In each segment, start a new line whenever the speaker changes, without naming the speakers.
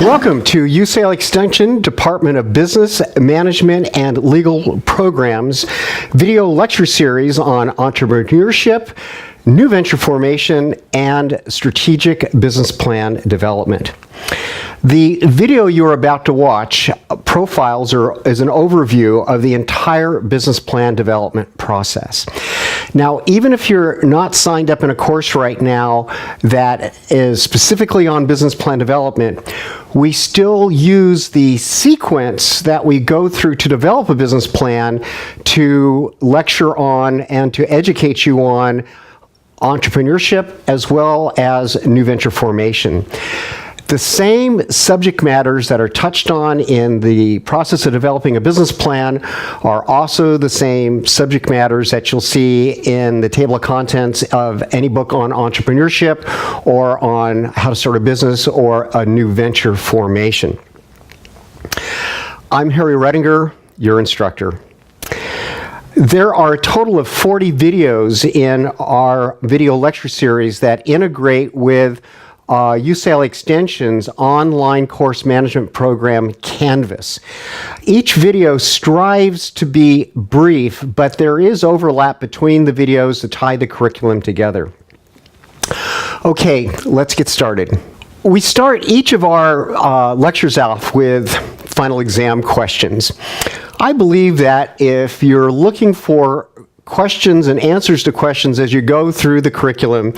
Welcome to UCLA Extension Department of Business, Management, and Legal Programs video lecture series on entrepreneurship, new venture formation, and strategic business plan development. The video you're about to watch is an overview of the entire business plan development process. Now, even if you're not signed up in a course right now that is specifically on business plan development, we still use the sequence that we go through to develop a business plan to lecture on and to educate you on entrepreneurship as well as new venture formation. The same subject matters that are touched on in the process of developing a business plan are also the same subject matters that you'll see in the table of contents of any book on entrepreneurship or on how to start a business or a new venture formation. I'm Harry Redinger, your instructor. There are a total of 40 videos in our video lecture series that integrate with UCLA Extension's online course management program, Canvas. Each video strives to be brief, but there is overlap between the videos to tie the curriculum together. Okay, let's get started. We start each of our lectures off with final exam questions. I believe that if you're looking for questions and answers to questions as you go through the curriculum,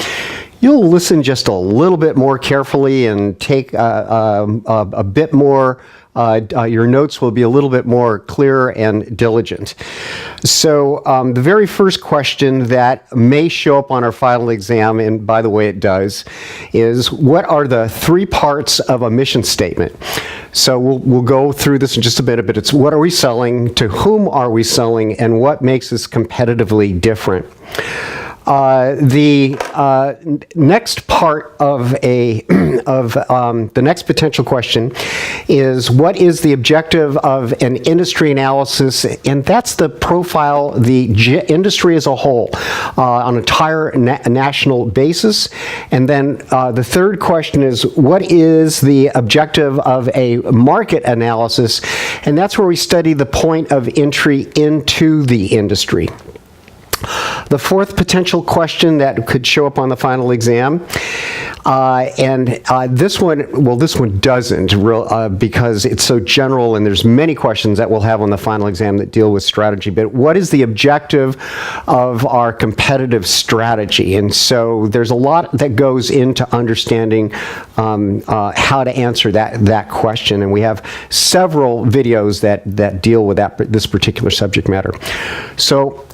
you'll listen just a little bit more carefully and take a bit more, your notes will be a little bit more clear and diligent. So the very first question that may show up on our final exam, and by the way it does, is what are the three parts of a mission statement? So we'll go through this in just a bit, but it's what are we selling, to whom are we selling, and what makes us competitively different. The next part of the next potential question is what is the objective of an industry analysis, and that's the profile the industry as a whole on an entire national basis. And then the third question is what is the objective of a market analysis, and that's where we study the point of entry into the industry. The fourth potential question that could show up on the final exam, this one doesn't, because it's so general and there's many questions that we'll have on the final exam that deal with strategy, but what is the objective of our competitive strategy? And so there's a lot that goes into understanding how to answer that question, and we have several videos that deal with this particular subject matter. So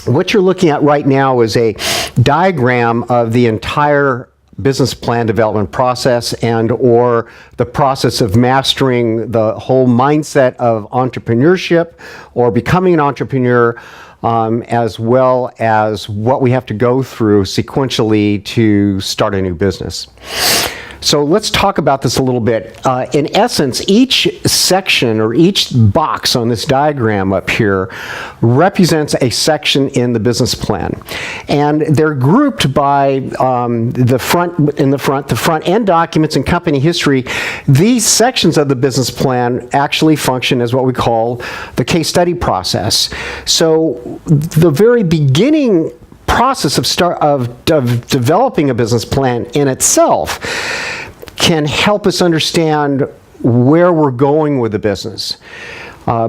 what you're looking at right now is a diagram of the entire business plan development process and or the process of mastering the whole mindset of entrepreneurship or becoming an entrepreneur, as well as what we have to go through sequentially to start a new business. So let's talk about this a little bit. In essence, each section or each box on this diagram up here represents a section in the business plan. And they're grouped by the front end documents and company history. These sections of the business plan actually function as what we call the case study process. So the very beginning process of developing a business plan in itself can help us understand where we're going with the business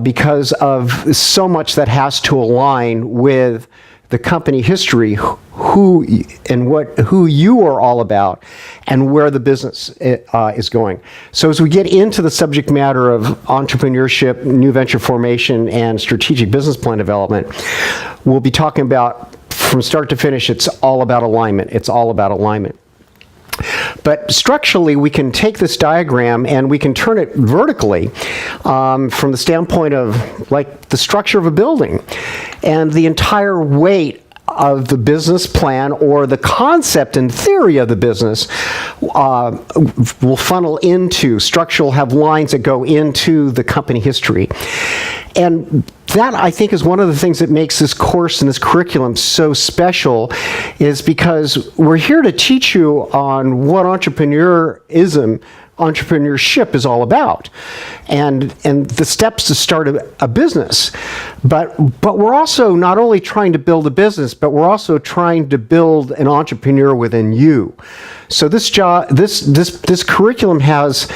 because of so much that has to align with the company history, who you are all about, and where the business is going. So as we get into the subject matter of entrepreneurship, new venture formation, and strategic business plan development, we'll be talking about from start to finish, it's all about alignment. It's all about alignment. But structurally, we can take this diagram and we can turn it vertically from the standpoint of like the structure of a building. And the entire weight of the business plan or the concept and theory of the business will funnel into, structure will have lines that go into the company history. And that, I think, is one of the things that makes this course and this curriculum so special, is because we're here to teach you on what entrepreneurship is all about, and the steps to start a business. But we're also not only trying to build a business, but we're also trying to build an entrepreneur within you. So this curriculum has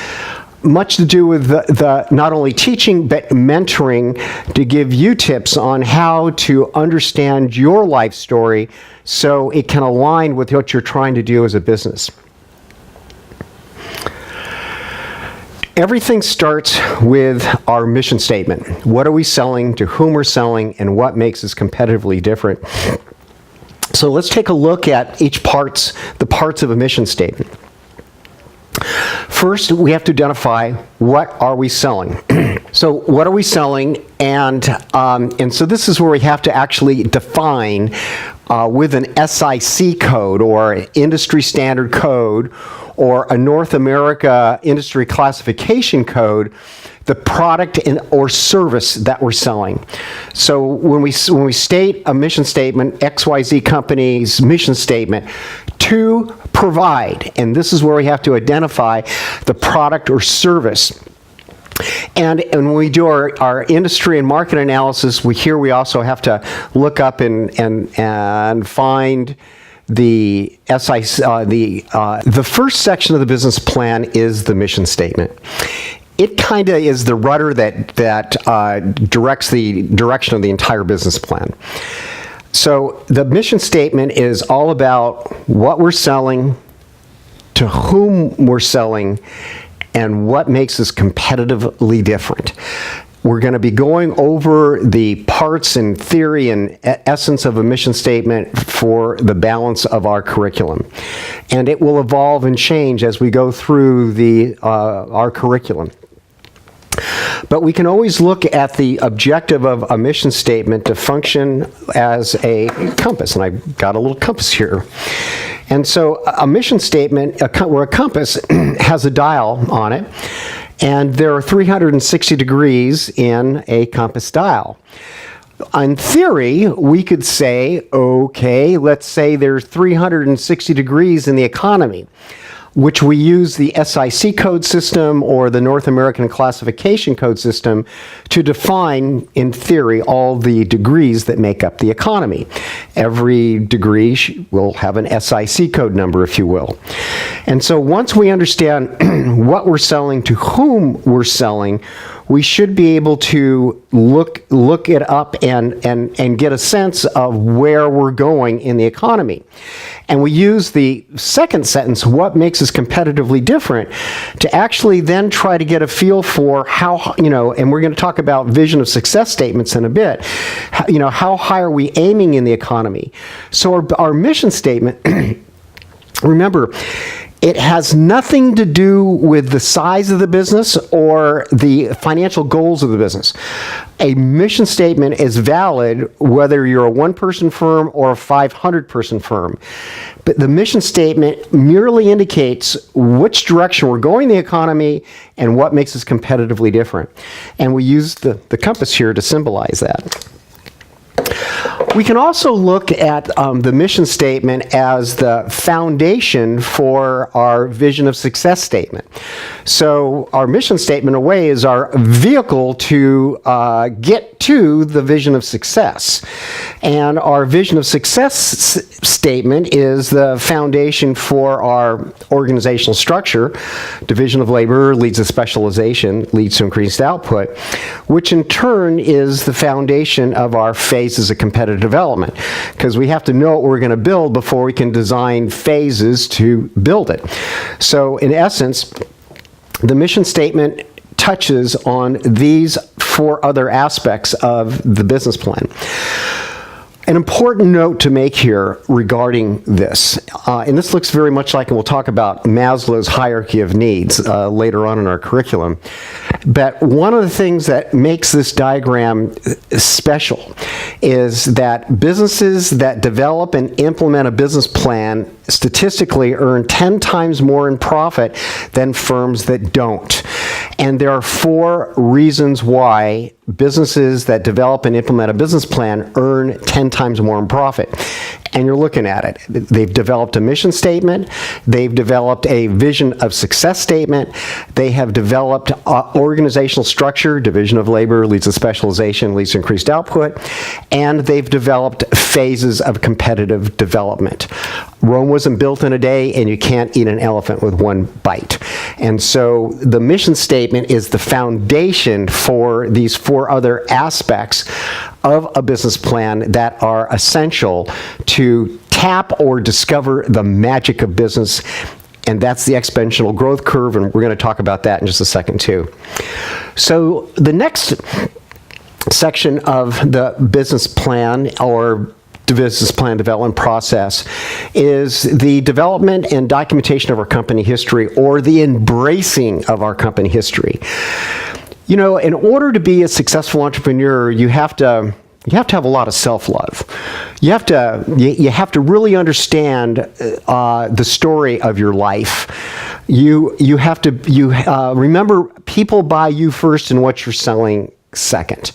much to do with the not only teaching but mentoring, to give you tips on how to understand your life story so it can align with what you're trying to do as a business. Everything starts with our mission statement. What are we selling, to whom we're selling, and what makes us competitively different? So let's take a look at the parts of a mission statement. First, we have to identify, what are we selling? So what are we selling? And so this is where we have to actually define with an SIC code, or industry standard code, or a North America industry classification code, the product or service that we're selling. So when we state a mission statement, XYZ company's mission statement, to provide, and this is where we have to identify the product or service. And when we do our industry and market analysis, we also have to look up and find the the first section of the business plan is the mission statement. It kind of is the rudder that directs the direction of the entire business plan. So the mission statement is all about what we're selling, to whom we're selling, and what makes us competitively different. We're going to be going over the parts and theory and essence of a mission statement for the balance of our curriculum. And it will evolve and change as we go through our curriculum. But we can always look at the objective of a mission statement to function as a compass. And I've got a little compass here. And so a mission statement, where a compass has a dial on it, and there are 360 degrees in a compass dial. In theory, we could say, okay, let's say there's 360 degrees in the economy, which we use the SIC code system or the North American classification code system to define, in theory, all the degrees that make up the economy. Every degree will have an SIC code number, if you will. And so once we understand what we're selling, to whom we're selling, we should be able to look it up and get a sense of where we're going in the economy. And we use the second sentence, what makes us competitively different, to actually then try to get a feel for how, and we're going to talk about vision of success statements in a bit, how high are we aiming in the economy? So our mission statement, remember, it has nothing to do with the size of the business or the financial goals of the business. A mission statement is valid whether you're a one-person firm or a 500-person firm. But the mission statement merely indicates which direction we're going in the economy and what makes us competitively different. And we use the compass here to symbolize that. We can also look at the mission statement as the foundation for our vision of success statement. So our mission statement, in a way, is our vehicle to get to the vision of success. And our vision of success statement is the foundation for our organizational structure. Division of labor leads to specialization, leads to increased output, which in turn is the foundation of our phases of competitive development, because we have to know what we're going to build before we can design phases to build it. So in essence, the mission statement touches on these four other aspects of the business plan. An important note to make here regarding this, and this looks very much like, and we'll talk about Maslow's hierarchy of needs later on in our curriculum, but one of the things that makes this diagram special is that businesses that develop and implement a business plan statistically earn 10 times more in profit than firms that don't. And there are 4 reasons why businesses that develop and implement a business plan earn 10 times more in profit. And you're looking at it. They've developed a mission statement. They've developed a vision of success statement. They have developed organizational structure, division of labor leads to specialization, leads to increased output. And they've developed phases of competitive development. Rome wasn't built in a day, and you can't eat an elephant with one bite. And so the mission statement is the foundation for these 4 other aspects of a business plan that are essential to tap or discover the magic of business, and that's the exponential growth curve, and we're going to talk about that in just a second too. So the next section of the business plan, or the business plan development process, is the development and documentation of our company history, or the embracing of our company history. You know, in order to be a successful entrepreneur, you have to have a lot of self-love. You have to really understand the story of your life. You have to remember, people buy you first and what you're selling second.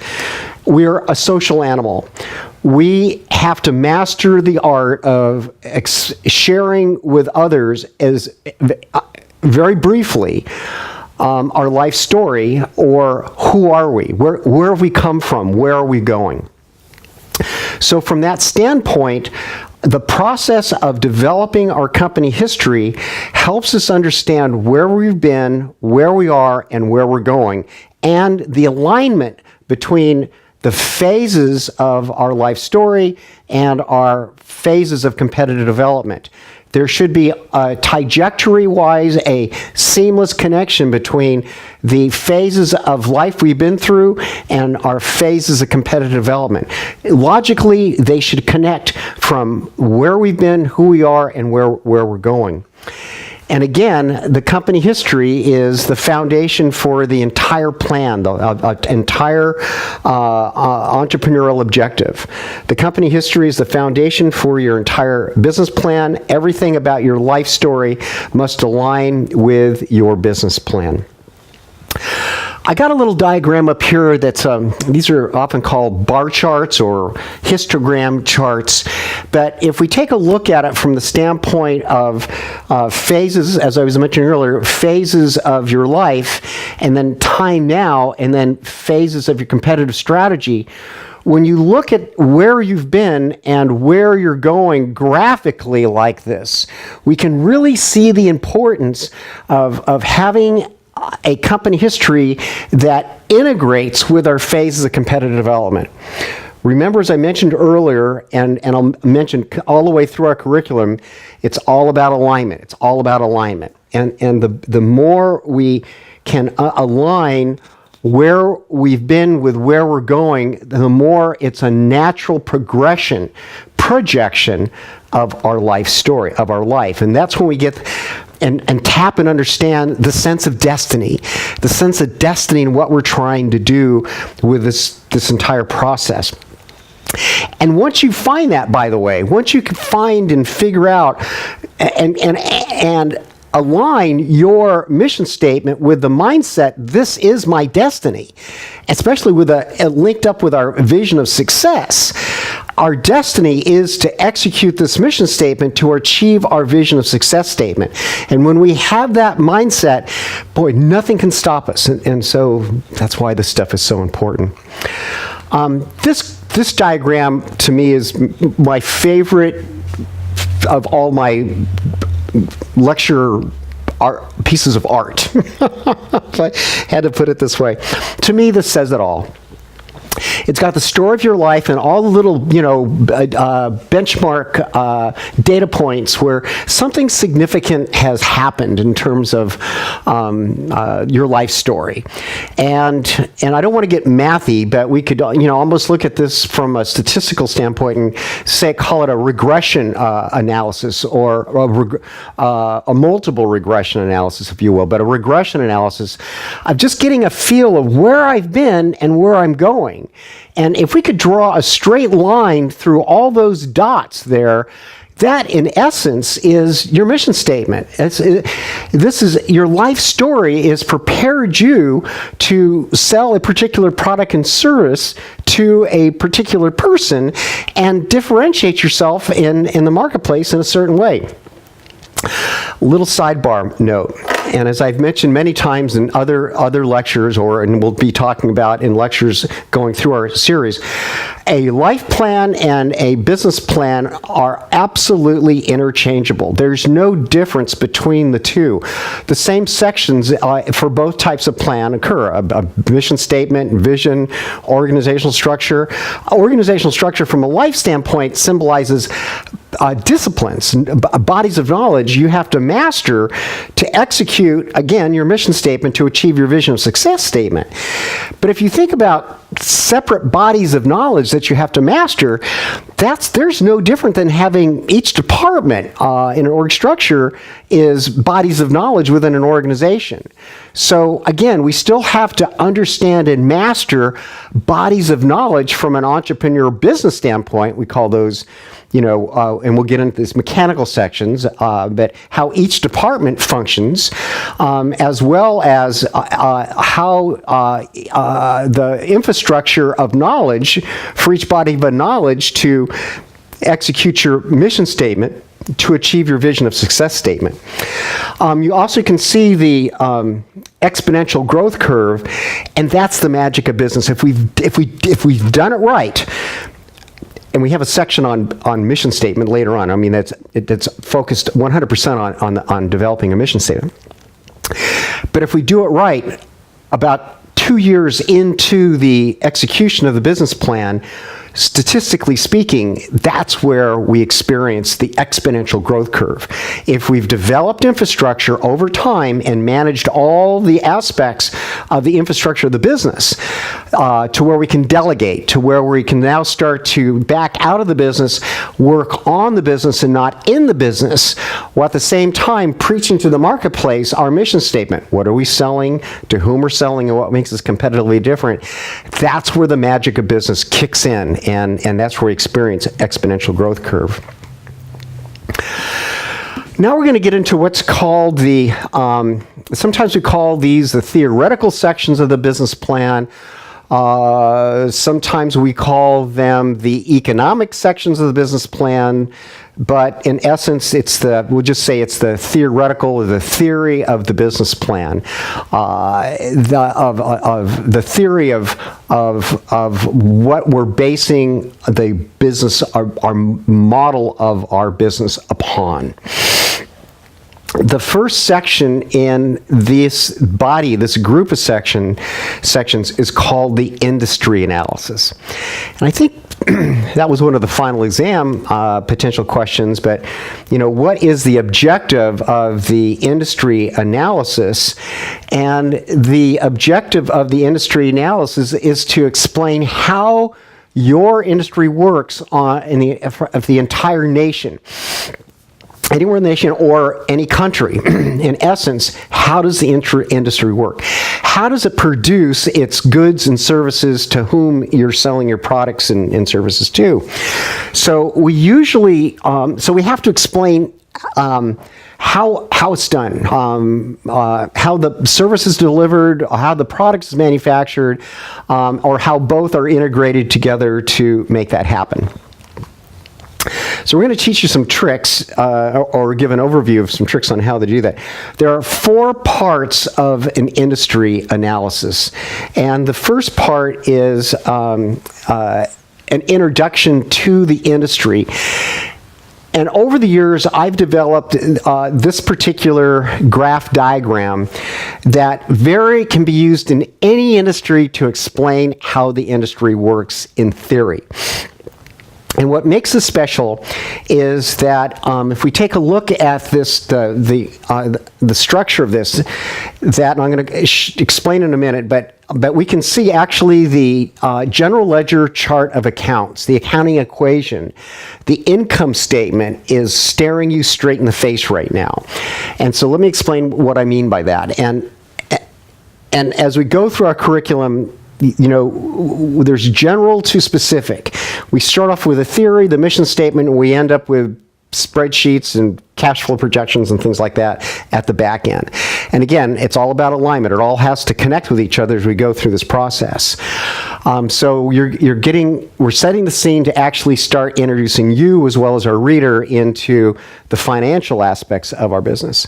We're a social animal. We have to master the art of sharing with others, as very briefly, our life story, or who are we? Where have we come from? Where are we going? So from that standpoint, the process of developing our company history helps us understand where we've been, where we are, and where we're going, and the alignment between the phases of our life story and our phases of competitive development. There should be, trajectory-wise, a seamless connection between the phases of life we've been through and our phases of competitive development. Logically, they should connect from where we've been, who we are, and where we're going. And again, the company history is the foundation for the entire plan, the entire entrepreneurial objective. The company history is the foundation for your entire business plan. Everything about your life story must align with your business plan. I got a little diagram up here that's, these are often called bar charts or histogram charts, but if we take a look at it from the standpoint of phases, as I was mentioning earlier, phases of your life, and then time now, and then phases of your competitive strategy, when you look at where you've been and where you're going graphically like this, we can really see the importance of having a company history that integrates with our phases of competitive development. Remember, as I mentioned earlier, and I'll mention all the way through our curriculum, it's all about alignment. It's all about alignment. And the more we can align where we've been with where we're going, the more it's a natural projection of our life story, of our life. And that's when we get and tap and understand the sense of destiny and what we're trying to do with this entire process. And once you find that, by the way, once you can find and figure out and align your mission statement with the mindset, this is my destiny, especially with linked up with our vision of success. Our destiny is to execute this mission statement to achieve our vision of success statement. And when we have that mindset, boy, nothing can stop us. And so that's why this stuff is so important. This diagram, to me, is my favorite of all my lecture pieces of art. I had to put it this way. To me, this says it all. It's got the story of your life and all the little, benchmark data points where something significant has happened in terms of your life story. And I don't want to get mathy, but we could, almost look at this from a statistical standpoint and call it a regression analysis, or a multiple regression analysis, if you will, but a regression analysis of just getting a feel of where I've been and where I'm going. And if we could draw a straight line through all those dots there, that in essence is your mission statement. This is your life story, is prepared you to sell a particular product and service to a particular person and differentiate yourself in the marketplace in a certain way. Little sidebar note, and as I've mentioned many times in other lectures, and we'll be talking about in lectures going through our series, a life plan and a business plan are absolutely interchangeable. There's no difference between the two. The same sections for both types of plan occur: a mission statement, vision, organizational structure. Organizational structure from a life standpoint symbolizes disciplines, bodies of knowledge you have to master to execute, again, your mission statement to achieve your vision of success statement. But if you think about separate bodies of knowledge that you have to master, there's no different than having each department in an org structure is bodies of knowledge within an organization. So again, we still have to understand and master bodies of knowledge from an entrepreneur business standpoint. We call those, and we'll get into these mechanical sections, but how each department functions, as well as how the infrastructure of knowledge for each body of knowledge to execute your mission statement to achieve your vision of success statement. You also can see the exponential growth curve, and that's the magic of business. If we've done it right, and we have a section on mission statement later on. I mean, that's focused 100% on developing a mission statement. But if we do it right, about 2 years into the execution of the business plan, statistically speaking, that's where we experience the exponential growth curve. If we've developed infrastructure over time and managed all the aspects of the infrastructure of the business to where we can delegate, to where we can now start to back out of the business, work on the business and not in the business, while at the same time preaching to the marketplace our mission statement. What are we selling, to whom we're selling, and what makes us competitively different? That's where the magic of business kicks in. And that's where we experience exponential growth curve. Now we're going to get into what's called the, sometimes we call these the theoretical sections of the business plan. Sometimes we call them the economic sections of the business plan. But in essence, we'll just say it's the theoretical, or the theory of the business plan, the theory of what we're basing the business, our model of our business upon. The first section in this body, this group of sections, is called the industry analysis. And I think that was one of the final exam potential questions, but what is the objective of the industry analysis? And the objective of the industry analysis is to explain how your industry works of the entire nation. Anywhere in the nation or any country. In essence, how does the industry work? How does it produce its goods and services to whom you're selling your products and services to? So we usually, we have to explain how it's done, how the service is delivered, how the product is manufactured, or how both are integrated together to make that happen. So we're going to teach you some tricks, or give an overview of some tricks on how to do that. There are 4 parts of an industry analysis. And the first part is an introduction to the industry. And over the years, I've developed this particular graph diagram that can be used in any industry to explain how the industry works in theory. And what makes this special is that if we take a look at this, the structure of this, that I'm going to explain in a minute, but we can see actually the general ledger chart of accounts, the accounting equation, the income statement is staring you straight in the face right now. And so let me explain what I mean by that. And as we go through our curriculum, there's general to specific. We start off with a theory, the mission statement, and we end up with spreadsheets and cash flow projections and things like that at the back end. And again, it's all about alignment. It all has to connect with each other as we go through this process. So we're setting the scene to actually start introducing you as well as our reader into the financial aspects of our business.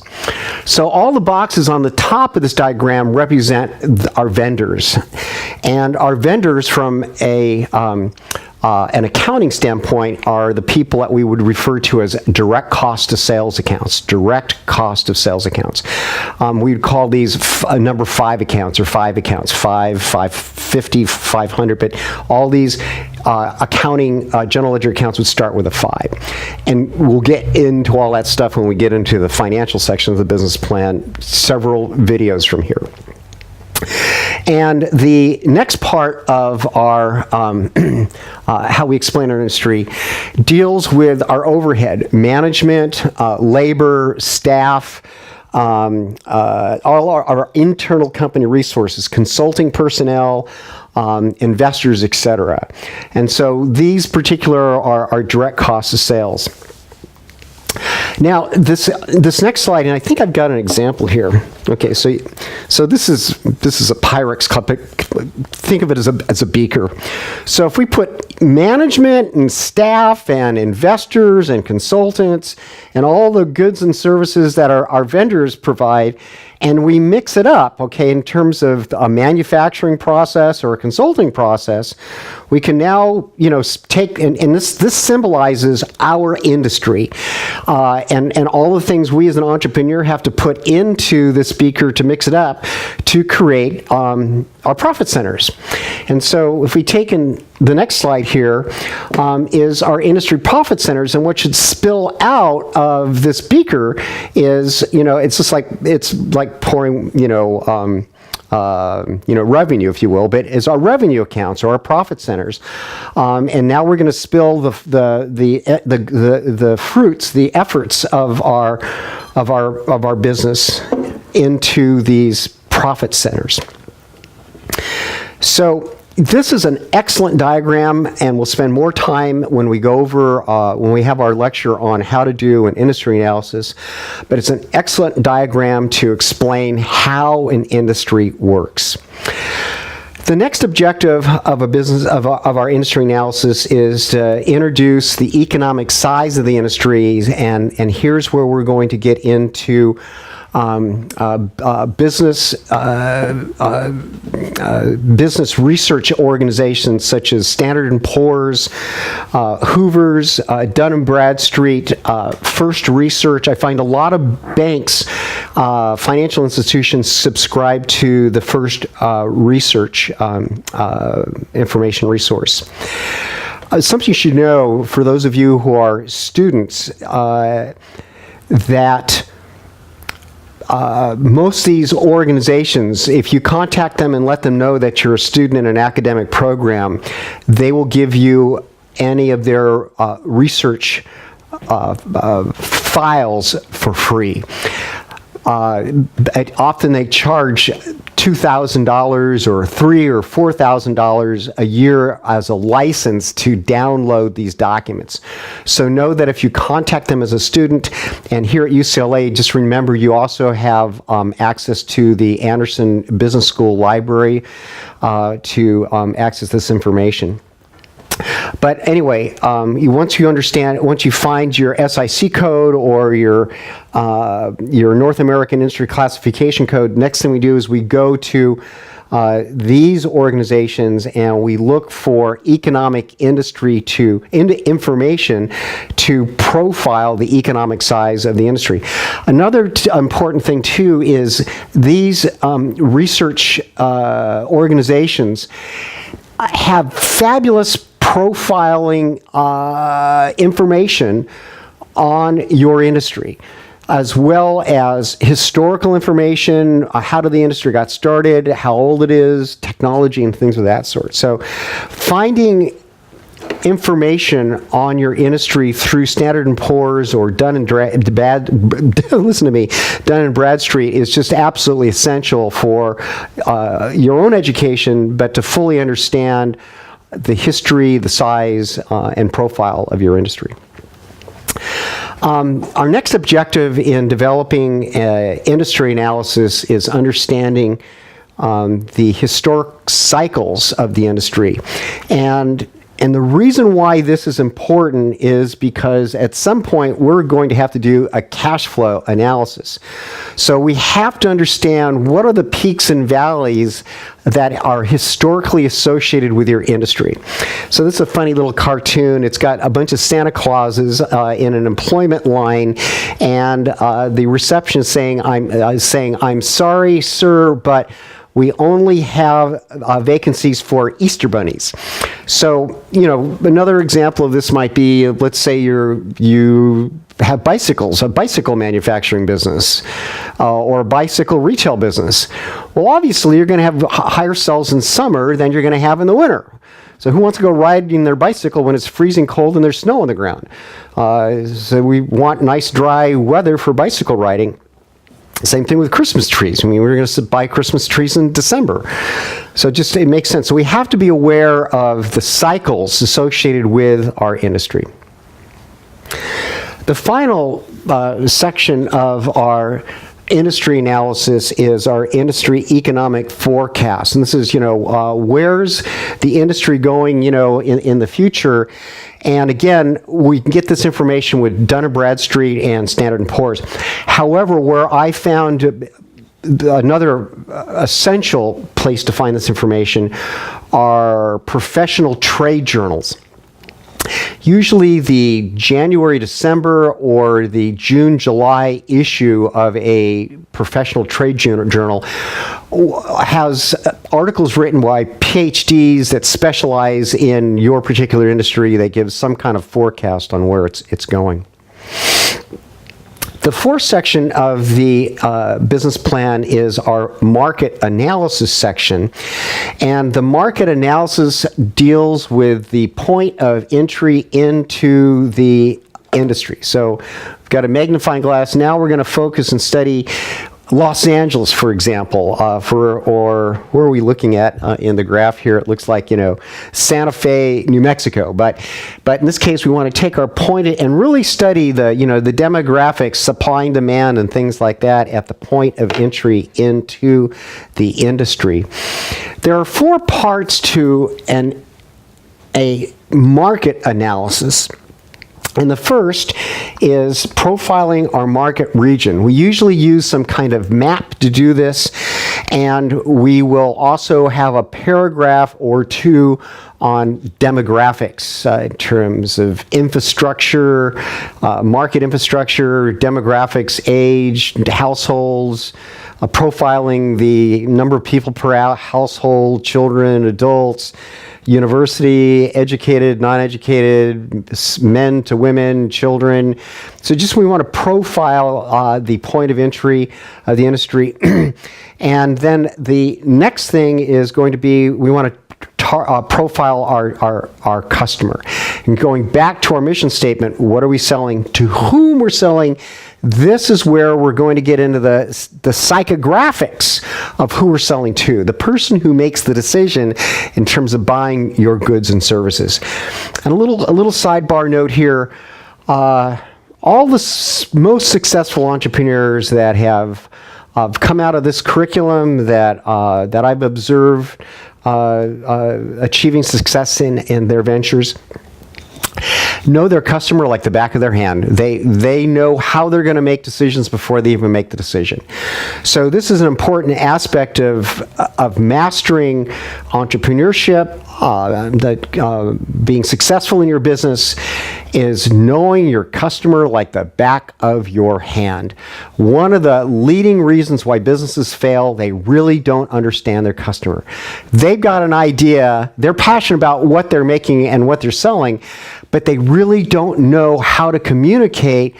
So all the boxes on the top of this diagram represent our vendors. And our vendors from an accounting standpoint are the people that we would refer to as direct cost of sales accounts, direct cost of sales accounts. We'd call these number 5 accounts or 5 accounts, 550, 500, but all these accounting general ledger accounts would start with a 5. And we'll get into all that stuff when we get into the financial section of the business plan, several videos from here. And the next part of our how we explain our industry deals with our overhead, management, labor, staff, all our internal company resources, consulting personnel, investors, etc. And so these particular are our direct costs of sales. Now, this next slide, and I think I've got an example here. Okay, so this is a Pyrex cup. Think of it as a beaker. So if we put management and staff and investors and consultants and all the goods and services that our vendors provide, and we mix it up, okay, in terms of a manufacturing process or a consulting process, we can now, take, and this symbolizes our industry, and all the things we as an entrepreneur have to put into this beaker to mix it up to create our profit centers. And so if we take in the next slide here, is our industry profit centers, and what should spill out of this beaker is, it's just like, it's like pouring, revenue, if you will, but is our revenue accounts or our profit centers. And now we're going to spill the fruits, the efforts of our business into these profit centers. So this is an excellent diagram, and we'll spend more time when we go over, when we have our lecture on how to do an industry analysis, but it's an excellent diagram to explain how an industry works. The next objective of our industry analysis is to introduce the economic size of the industries, and here's where we're going to get into business research organizations such as Standard & Poor's, Hoover's, Dun & Bradstreet, First Research. I find a lot of banks, financial institutions subscribe to the First Research information resource. Something you should know, for those of you who are students, that most of these organizations, if you contact them and let them know that you're a student in an academic program, they will give you any of their research files for free. Often they charge $2,000 or $3,000 or $4,000 a year as a license to download these documents. So know that if you contact them as a student, and here at UCLA, just remember you also have access to the Anderson Business School library to access this information. But anyway, once you find your SIC code or your North American Industry Classification Code, next thing we do is we go to these organizations and we look for economic information to profile the economic size of the industry. Another important thing too is these research organizations have fabulous profiling information on your industry, as well as historical information, how did the industry got started, how old it is, technology, and things of that sort. So finding information on your industry through Standard & Poor's or Dun & Bradstreet is just absolutely essential for your own education, but to fully understand the history, the size, and profile of your industry. Our next objective in developing industry analysis is understanding the historic cycles of the industry. And the reason why this is important is because at some point we're going to have to do a cash flow analysis. So we have to understand what are the peaks and valleys that are historically associated with your industry. So this is a funny little cartoon. It's got a bunch of Santa Clauses in an employment line, and the receptionist saying, I'm sorry, sir, but we only have vacancies for Easter bunnies. So, another example of this might be, let's say you have bicycles, a bicycle manufacturing business, or a bicycle retail business. Well, obviously, you're going to have higher sales in summer than you're going to have in the winter. So who wants to go riding their bicycle when it's freezing cold and there's snow on the ground? So we want nice, dry weather for bicycle riding. Same thing with Christmas trees. We're going to buy Christmas trees in December. So it makes sense. So we have to be aware of the cycles associated with our industry. The final section of our industry analysis is our industry economic forecast. And this is, where's the industry going, in the future? And again, we can get this information with Dun & Bradstreet and Standard & Poor's. However, where I found another essential place to find this information are professional trade journals. Usually the January-December or the June-July issue of a professional trade journal has articles written by PhDs that specialize in your particular industry that gives some kind of forecast on where it's going. The fourth section of the business plan is our market analysis section. And the market analysis deals with the point of entry into the industry. So we've got a magnifying glass. Now we're going to focus and study Los Angeles, for example, or where are we looking at in the graph here? It looks like, Santa Fe, New Mexico. But in this case, we want to take our point and really study the demographics, supply and demand, and things like that at the point of entry into the industry. There are 4 parts to a market analysis. And the first is profiling our market region. We usually use some kind of map to do this, and we will also have a paragraph or 2 on demographics in terms of infrastructure, market infrastructure, demographics, age, households, profiling the number of people per household, children, adults, university, educated, non-educated, men to women, children. So we want to profile the point of entry of the industry. And then the next thing is going to be, we want to profile our customer. And going back to our mission statement, what are we selling, to whom we're selling? This is where we're going to get into the psychographics of who we're selling to, the person who makes the decision in terms of buying your goods and services. And a little sidebar note here, all the most successful entrepreneurs that have come out of this curriculum that I've observed achieving success in their ventures know their customer like the back of their hand. They know how they're going to make decisions before they even make the decision. So this is an important aspect of mastering entrepreneurship, being successful in your business, is knowing your customer like the back of your hand. One of the leading reasons why businesses fail, they really don't understand their customer. They've got an idea, they're passionate about what they're making and what they're selling, but they really don't know how to communicate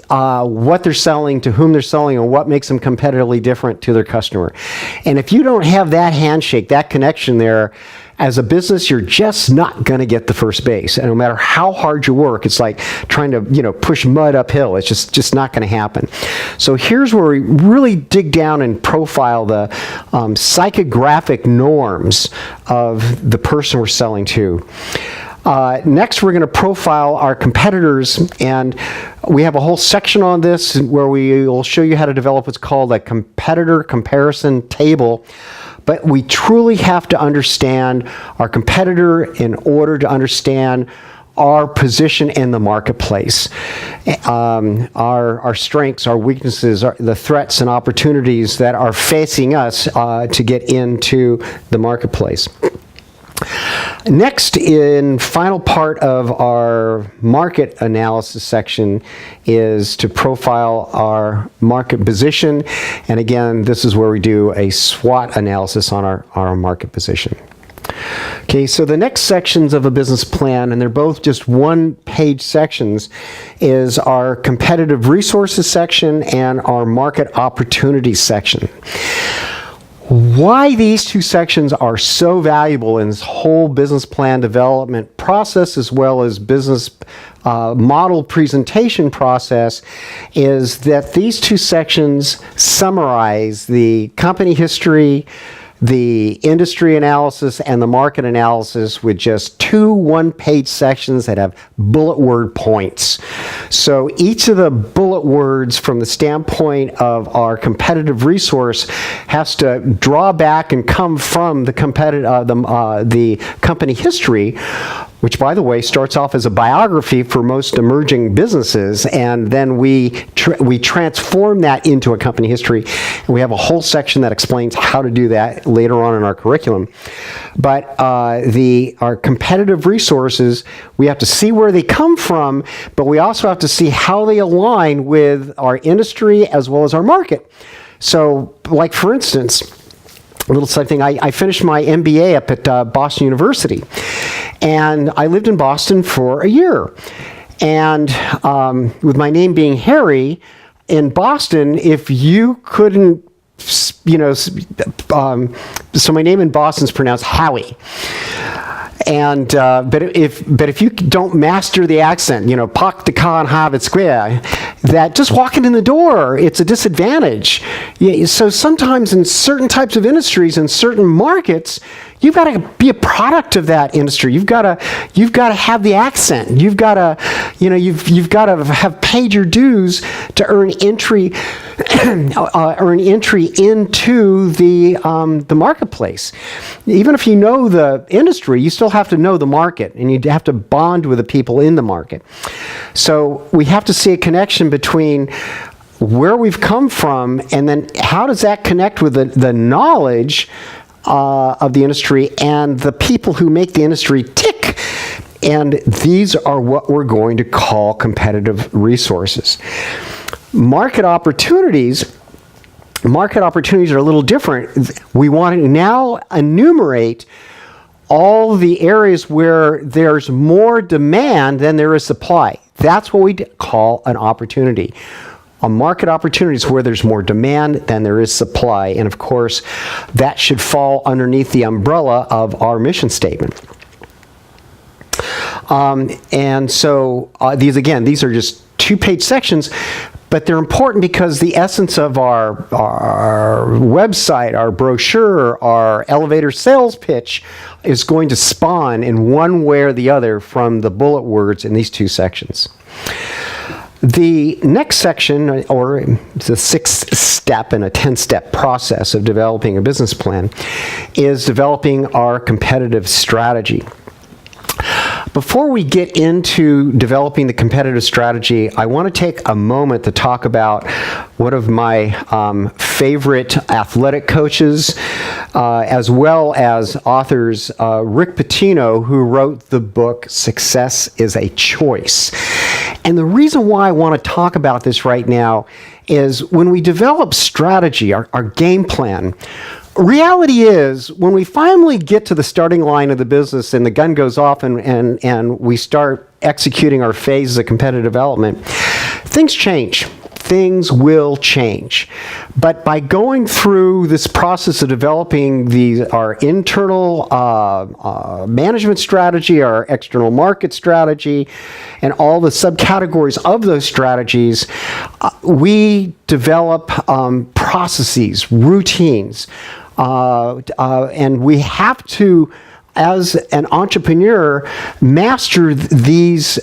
what they're selling, to whom they're selling, and what makes them competitively different to their customer. And if you don't have that handshake, that connection there, as a business, you're just not going to get the first base. And no matter how hard you work, it's like trying to, push mud uphill. It's just not going to happen. So here's where we really dig down and profile the psychographic norms of the person we're selling to. Next, we're going to profile our competitors, and we have a whole section on this where we will show you how to develop what's called a competitor comparison table. But we truly have to understand our competitor in order to understand our position in the marketplace, our strengths, our weaknesses, the threats and opportunities that are facing us to get into the marketplace. Next, in final part of our market analysis section is to profile our market position. And again, this is where we do a SWOT analysis on our market position. Okay, so the next sections of a business plan, and they're both just one-page sections, is our competitive resources section and our market opportunities section. Why these two sections are so valuable in this whole business plan development process, as well as business model presentation process, is that these two sections summarize the company history, the industry analysis, and the market analysis with just two one-page sections that have bullet word points. So each of the bullet words from the standpoint of our competitive resource has to draw back and come from the company history, which, by the way, starts off as a biography for most emerging businesses, and then we transform that into a company history, and we have a whole section that explains how to do that later on in our curriculum. But our competitive resources, we have to see where they come from, but we also have to see how they align with our industry as well as our market. So, like for instance, a little side thing, I finished my MBA up at Boston University, and I lived in Boston for a year. And with my name being Harry, in Boston, if you couldn't, so my name in Boston is pronounced Howie. And but if you don't master the accent, Pak de Kan Harvard Square, that just walking in the door, it's a disadvantage. So sometimes in certain types of industries and certain markets, you've got to be a product of that industry. You've got to have the accent. You've got to have paid your dues to earn entry into the marketplace. Even if you know the industry, you still have to know the market, and you have to bond with the people in the market. So we have to see a connection between where we've come from, and then how does that connect with the knowledge of the industry and the people who make the industry tick. And these are what we're going to call competitive resources. Market opportunities are a little different. We want to now enumerate all the areas where there's more demand than there is supply. That's what we call an opportunity. A market opportunity is where there's more demand than there is supply. And of course, that should fall underneath the umbrella of our mission statement. And so these are just two-page sections, but they're important because the essence of our website, our brochure, our elevator sales pitch is going to spawn in one way or the other from the bullet words in these two sections. The next section, or the 6th step in a 10-step process of developing a business plan, is developing our competitive strategy. Before we get into developing the competitive strategy, I want to take a moment to talk about one of my favorite athletic coaches, as well as authors, Rick Pitino, who wrote the book Success is a Choice. And the reason why I want to talk about this right now is when we develop strategy, our game plan, reality is, when we finally get to the starting line of the business and the gun goes off and we start executing our phase of competitive development, things change. Things will change. But by going through this process of developing our internal management strategy, our external market strategy, and all the subcategories of those strategies, we develop processes, routines, and we have to, as an entrepreneur, master these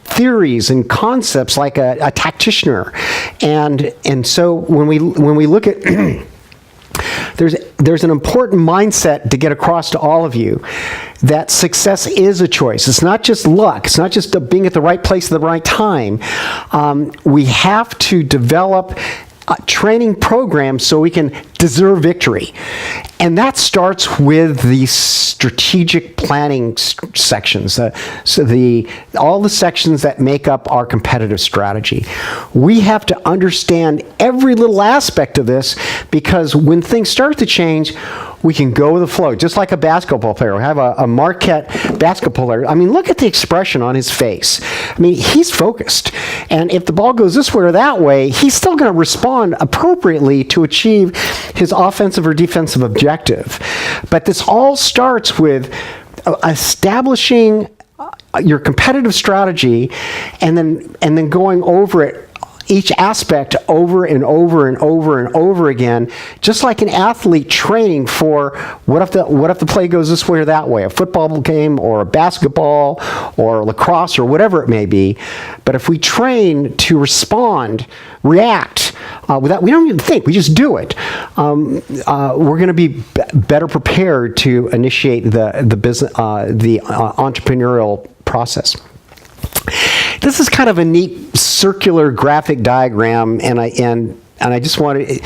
theories and concepts like a tacticianer. And so when we look at there's an important mindset to get across to all of you, that success is a choice. It's not just luck. It's not just being at the right place at the right time. We have to develop training programs so we can deserve victory. And that starts with the strategic planning sections, all the sections that make up our competitive strategy. We have to understand every little aspect of this, because when things start to change, we can go with the flow. Just like a basketball player. We have a Marquette basketball player. I mean, look at the expression on his face. I mean, he's focused. And if the ball goes this way or that way, he's still going to respond appropriately to achieve his offensive or defensive objective. But this all starts with establishing your competitive strategy and then going over it, each aspect, over and over and over and over again, just like an athlete training for what if the play goes this way or that way, a football game or a basketball or lacrosse or whatever it may be. But if we train to respond, react, without, we don't even think, we just do it, we're going to be better prepared to initiate the business, the entrepreneurial process. This is kind of a neat circular graphic diagram, and I just wanted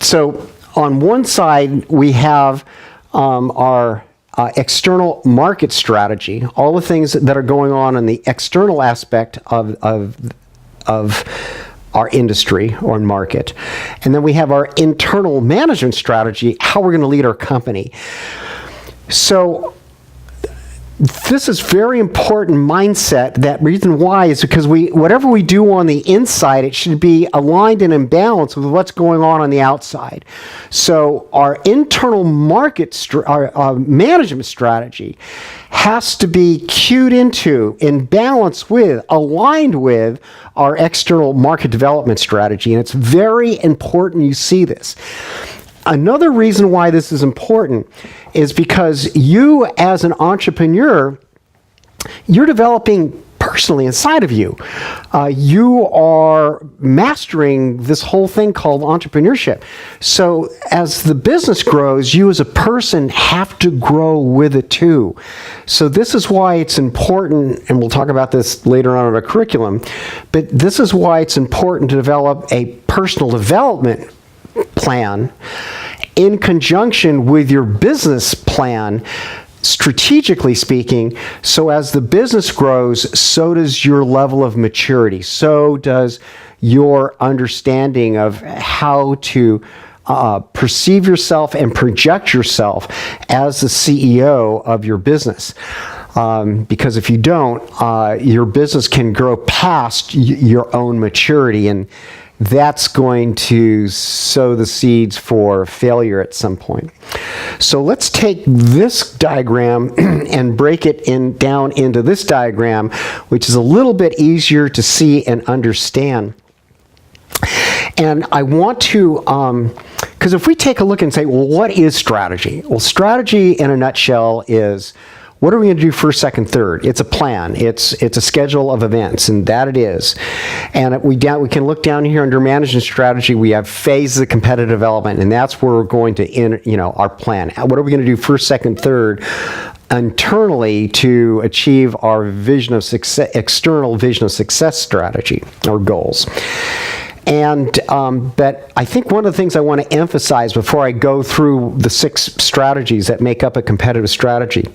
so on one side we have our external market strategy, all the things that are going on in the external aspect of our industry or market, and then we have our internal management strategy, how we're going to lead our company. So this is very important mindset. That reason why is because whatever we do on the inside, it should be aligned and in balance with what's going on the outside. So our internal market, our management strategy has to be cued into, in balance with, aligned with our external market development strategy. And it's very important you see this. Another reason why this is important is because you, as an entrepreneur, you're developing personally inside of you. You are mastering this whole thing called entrepreneurship. So as the business grows, you as a person have to grow with it too. So this is why it's important, and we'll talk about this later on in our curriculum, but this is why it's important to develop a personal development plan in conjunction with your business plan, strategically speaking. So as the business grows, so does your level of maturity. So does your understanding of how to perceive yourself and project yourself as the CEO of your business. Because if you don't, your business can grow past your own maturity, and that's going to sow the seeds for failure at some point. So let's take this diagram and break it down into this diagram, which is a little bit easier to see and understand. And I want to, because if we take a look and say, well, what is strategy? Well, strategy in a nutshell is What are we going to do first, second, third? It's a plan. It's a schedule of events, and that it is. And we can look down here under management strategy. We have phases of competitive development, and that's where we're going to our plan. What are we going to do first, second, third internally to achieve our vision of success, external vision of success strategy or goals? And but I think one of the things I want to emphasize before I go through the 6 strategies that make up a competitive strategy,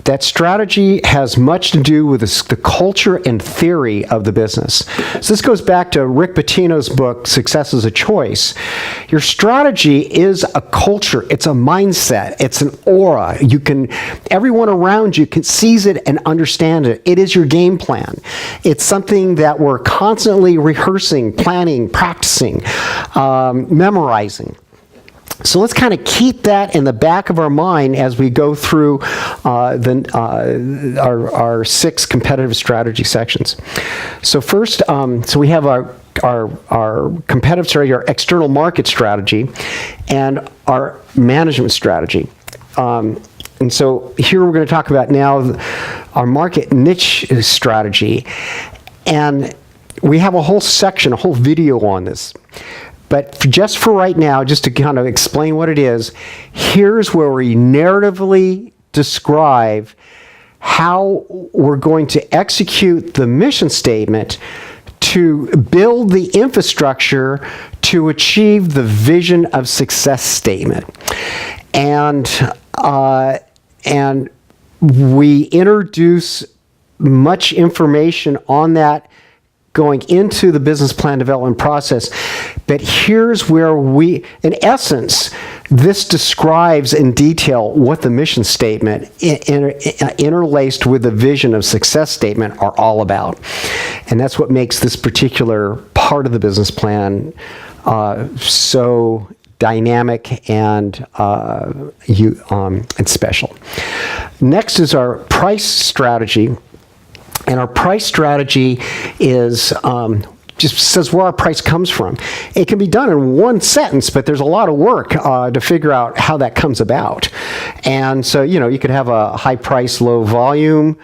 that strategy has much to do with the culture and theory of the business. So this goes back to Rick Pitino's book, Success is a Choice. Your strategy is a culture. It's a mindset. It's an aura. Everyone around you sees it and understand it. It is your game plan. It's something that we're constantly rehearsing, planning, practicing, memorizing. So let's kind of keep that in the back of our mind as we go through our 6 competitive strategy sections. So first, so we have our competitive strategy, our external market strategy, and our management strategy. And so here we're going to talk about now our market niche strategy. And we have a whole section, a whole video on this. But just for right now, just to kind of explain what it is, here's where we narratively describe how we're going to execute the mission statement to build the infrastructure to achieve the vision of success statement. And we introduce much information on that going into the business plan development process. But here's where in essence, this describes in detail what the mission statement interlaced with the vision of success statement are all about. And that's what makes this particular part of the business plan so dynamic and special. Next is our price strategy. And our price strategy is just says where our price comes from. It can be done in one sentence, but there's a lot of work to figure out how that comes about. And so, you could have a high price, low volume,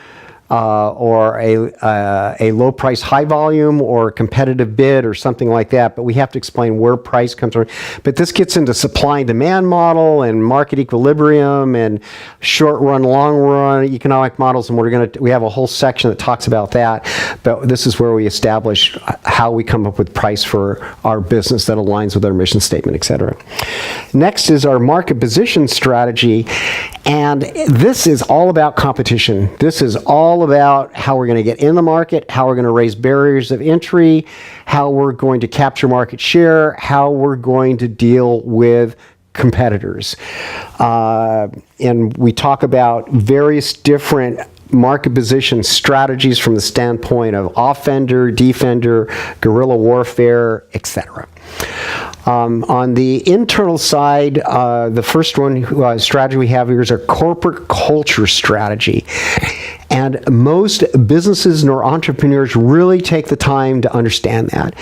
or a low price, high volume, or competitive bid, or something like that. But we have to explain where price comes from. But this gets into supply and demand model and market equilibrium and short run, long run economic models. And we have a whole section that talks about that. But this is where we establish how we come up with price for our business that aligns with our mission statement, et cetera. Next is our market position strategy. And this is all about competition. This is all about how we're going to get in the market, how we're going to raise barriers of entry, how we're going to capture market share, how we're going to deal with competitors. And we talk about various different market position strategies from the standpoint of offender, defender, guerrilla warfare, etc. On the internal side, the first one strategy we have here is our corporate culture strategy. And most businesses nor entrepreneurs really take the time to understand that.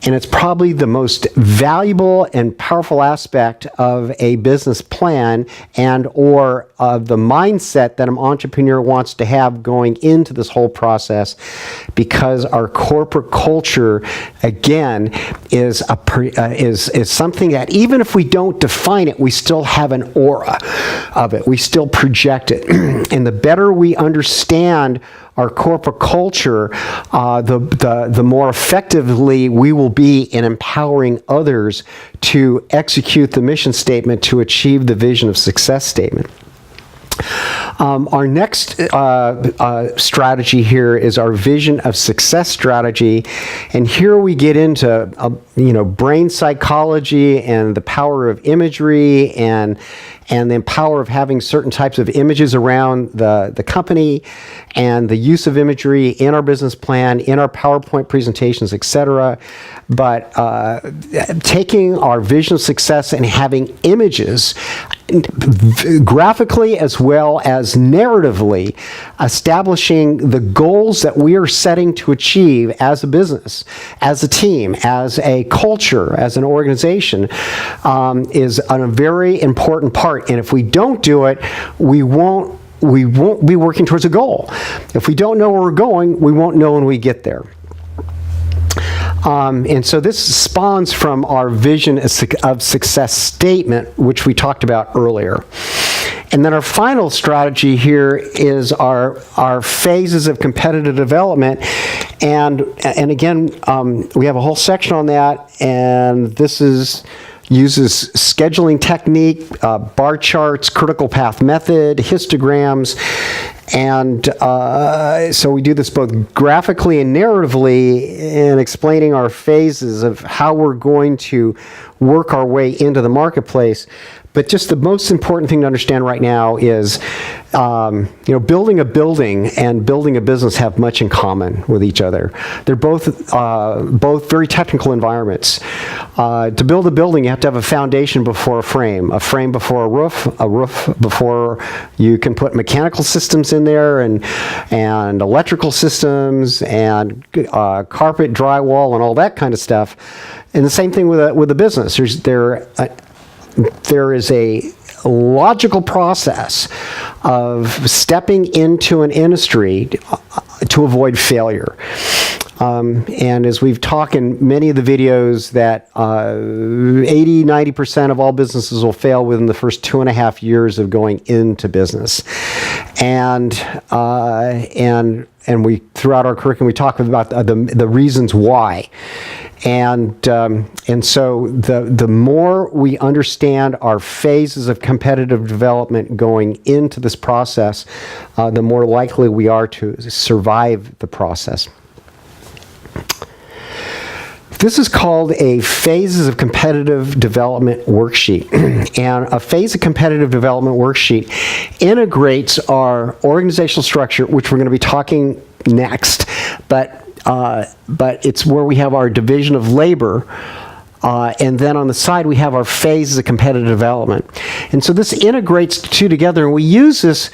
And it's probably the most valuable and powerful aspect of a business plan and or of the mindset that an entrepreneur wants to have going into this whole process, because our corporate culture, again, is something that even if we don't define it, we still have an aura of it. We still project it. And the better we understand our corporate culture, the more effectively we will be in empowering others to execute the mission statement to achieve the vision of success statement. Our next strategy here is our vision of success strategy, and here we get into brain psychology and the power of imagery and the power of having certain types of images around the company and the use of imagery in our business plan, in our PowerPoint presentations, etc. But taking our vision of success and having images graphically as well as narratively, establishing the goals that we are setting to achieve as a business, as a team, as a culture, as an organization, is a very important part. And if we don't do it, we won't we won't be working towards a goal. If we don't know where we're going, we won't know when we get there. And so this spawns from our vision of success statement, which we talked about earlier. And then our final strategy here is our phases of competitive development. And again, we have a whole section on that, and this uses scheduling technique, bar charts, critical path method, histograms, and so we do this both graphically and narratively in explaining our phases of how we're going to work our way into the marketplace. But just the most important thing to understand right now is, building a building and building a business have much in common with each other. They're both very technical environments. To build a building, you have to have a foundation before a frame before a roof before you can put mechanical systems in there, and electrical systems, and carpet, drywall, and all that kind of stuff. And the same thing with a business. There is a logical process of stepping into an industry to avoid failure. And as we've talked in many of the videos, that 80-90% of all businesses will fail within the first 2.5 years of going into business. And we, throughout our curriculum, we talk about the reasons why. And so the more we understand our phases of competitive development going into this process, the more likely we are to survive the process. This is called a phases of competitive development worksheet. And a phase of competitive development worksheet integrates our organizational structure, which we're going to be talking next, but it's where we have our division of labor, and then on the side we have our phases of competitive development. And so this integrates the two together, and we use this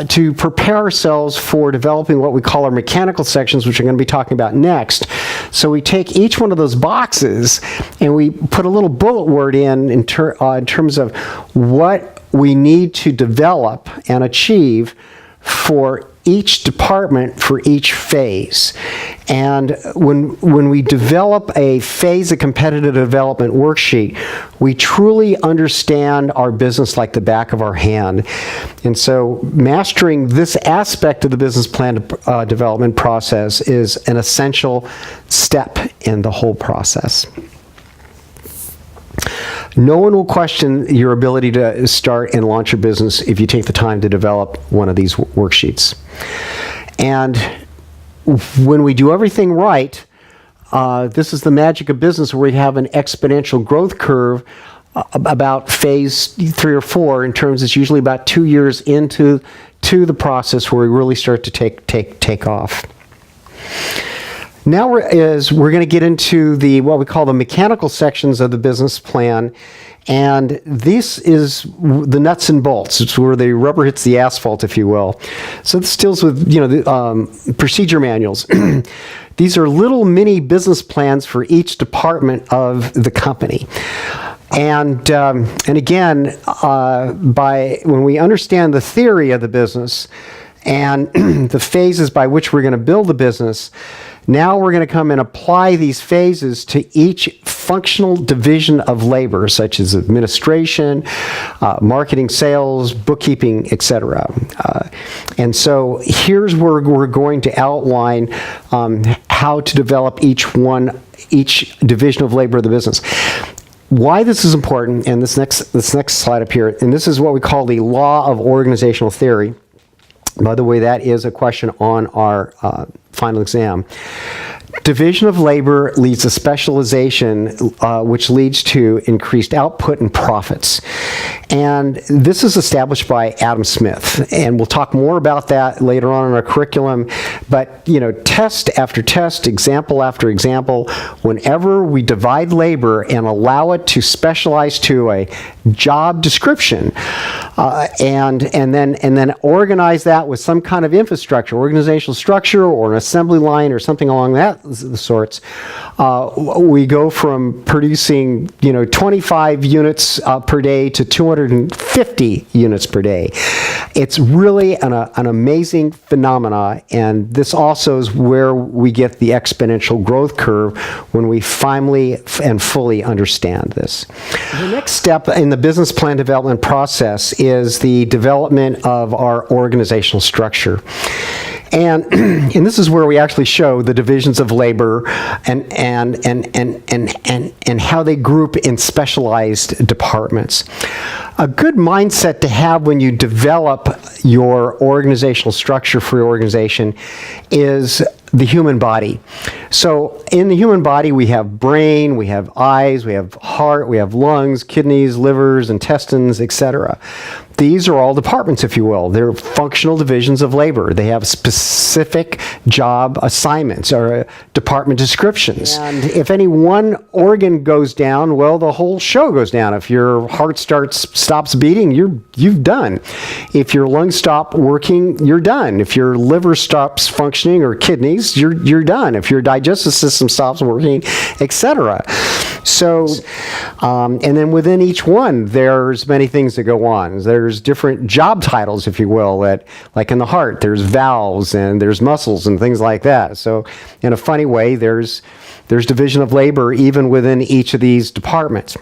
to prepare ourselves for developing what we call our mechanical sections, which we're going to be talking about next. So we take each one of those boxes and we put a little bullet word in terms of what we need to develop and achieve for each department for each phase. And when we develop a phase of competitive development worksheet, we truly understand our business like the back of our hand. And so mastering this aspect of the business plan development process is an essential step in the whole process. No one will question your ability to start and launch your business if you take the time to develop one of these worksheets. And when we do everything right, this is the magic of business, where we have an exponential growth curve about phase 3 or 4. In terms, it's usually about 2 years into the process where we really start to take off. Now we're going to get into what we call the mechanical sections of the business plan, and this is the nuts and bolts. It's where the rubber hits the asphalt, if you will. So this deals with the procedure manuals. These are little mini business plans for each department of the company. And again, when we understand the theory of the business and the phases by which we're going to build the business, now we're going to come and apply these phases to each functional division of labor, such as administration, marketing, sales, bookkeeping, etc. And so here's where we're going to outline how to develop each division of labor of the business. Why this is important, and this next slide up here, and this is what we call the law of organizational theory. By the way, that is a question on our final exam. Division of labor leads to specialization, which leads to increased output and profits. And this is established by Adam Smith. And we'll talk more about that later on in our curriculum. But, test after test, example after example, whenever we divide labor and allow it to specialize to a job description, and then organize that with some kind of infrastructure, organizational structure, or an assembly line, or something along the sorts, we go from producing 25 units per day to 200 350 units per day. It's really an amazing phenomena, and this also is where we get the exponential growth curve when we finally and fully understand this. The next step in the business plan development process is the development of our organizational structure. And this is where we actually show the divisions of labor and how they group in specialized departments. A good mindset to have when you develop your organizational structure for your organization is the human body. So in the human body, we have brain, we have eyes, we have heart, we have lungs, kidneys, livers, intestines, etc. These are all departments, if you will. They're functional divisions of labor. They have specific job assignments or department descriptions. And if any one organ goes down, well, the whole show goes down. If your heart stops beating, you've done. If your lungs stop working, you're done. If your liver stops functioning or kidneys, you're done. If your digestive system stops working, etc. So, and then within each one, there's many things that go on. There's different job titles, if you will, that, like in the heart, there's valves and there's muscles and things like that. So, in a funny way, there's division of labor even within each of these departments.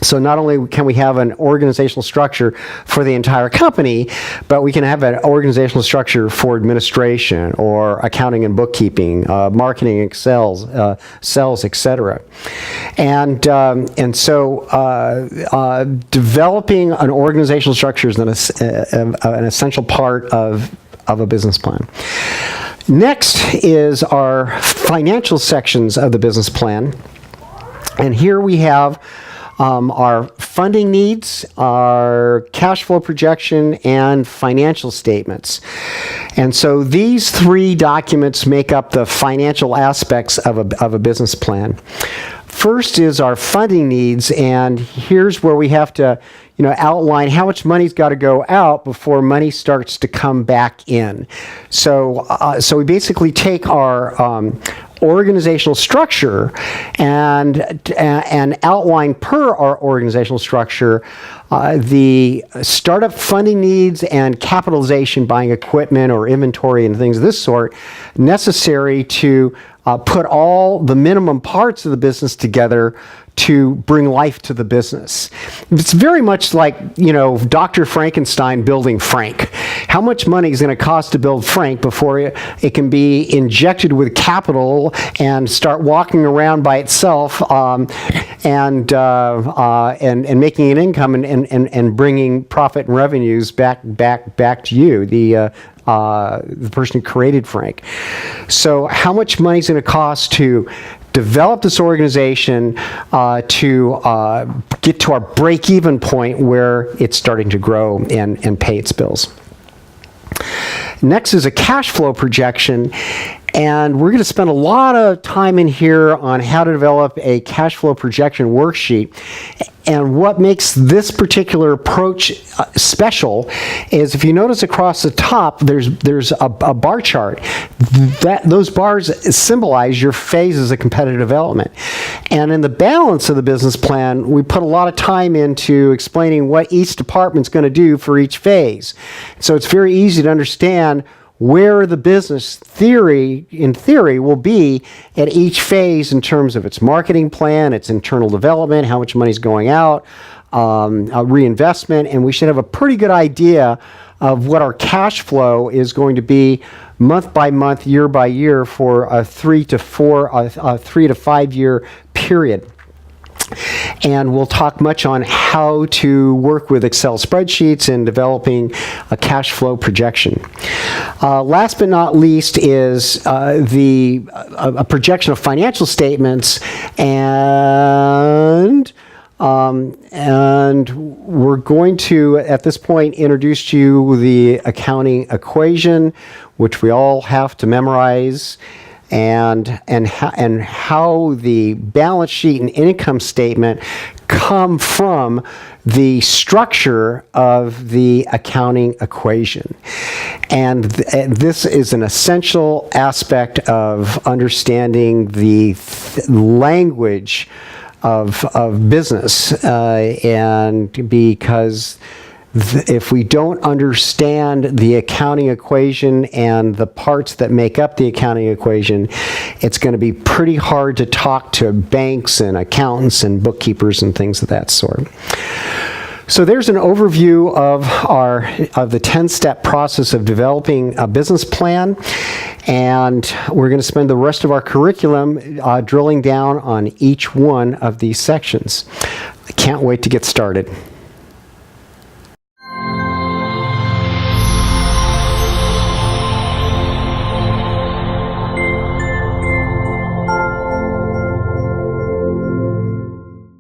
So not only can we have an organizational structure for the entire company, but we can have an organizational structure for administration or accounting and bookkeeping, marketing, sales, etc. And so developing an organizational structure is an essential part of a business plan. Next is our financial sections of the business plan. And here we have our funding needs, our cash flow projection, and financial statements. And so these three documents make up the financial aspects of a business plan. First is our funding needs, and here's where we have to outline how much money's got to go out before money starts to come back in. So we basically take our organizational structure and outline per our organizational structure the startup funding needs and capitalization, buying equipment or inventory and things of this sort necessary to put all the minimum parts of the business together to bring life to the business. It's very much like, Dr. Frankenstein building Frank. How much money is going to cost to build Frank before it can be injected with capital and start walking around by itself and making an income and bringing profit and revenues back to you, the person who created Frank. So how much money is going to cost to develop this organization to get to our break-even point where it's starting to grow and pay its bills. Next is a cash flow projection, and we're going to spend a lot of time in here on how to develop a cash flow projection worksheet. And what makes this particular approach special is, if you notice across the top, there's a bar chart. Those bars symbolize your phases of competitive development. And in the balance of the business plan, we put a lot of time into explaining what each department's going to do for each phase. So it's very easy to understand where the business in theory will be at each phase in terms of its marketing plan, its internal development, how much money is going out, reinvestment, and we should have a pretty good idea of what our cash flow is going to be month by month, year by year for a 3 to 5 year period. And we'll talk much on how to work with Excel spreadsheets and developing a cash flow projection. Last but not least is a projection of financial statements, and we're going to, at this point, introduce to you the accounting equation, which we all have to memorize, and how the balance sheet and income statement come from the structure of the accounting equation. And this is an essential aspect of understanding the language of business, and because if we don't understand the accounting equation and the parts that make up the accounting equation, it's going to be pretty hard to talk to banks and accountants and bookkeepers and things of that sort. So there's an overview of the 10-step process of developing a business plan, and we're going to spend the rest of our curriculum drilling down on each one of these sections. I can't wait to get started.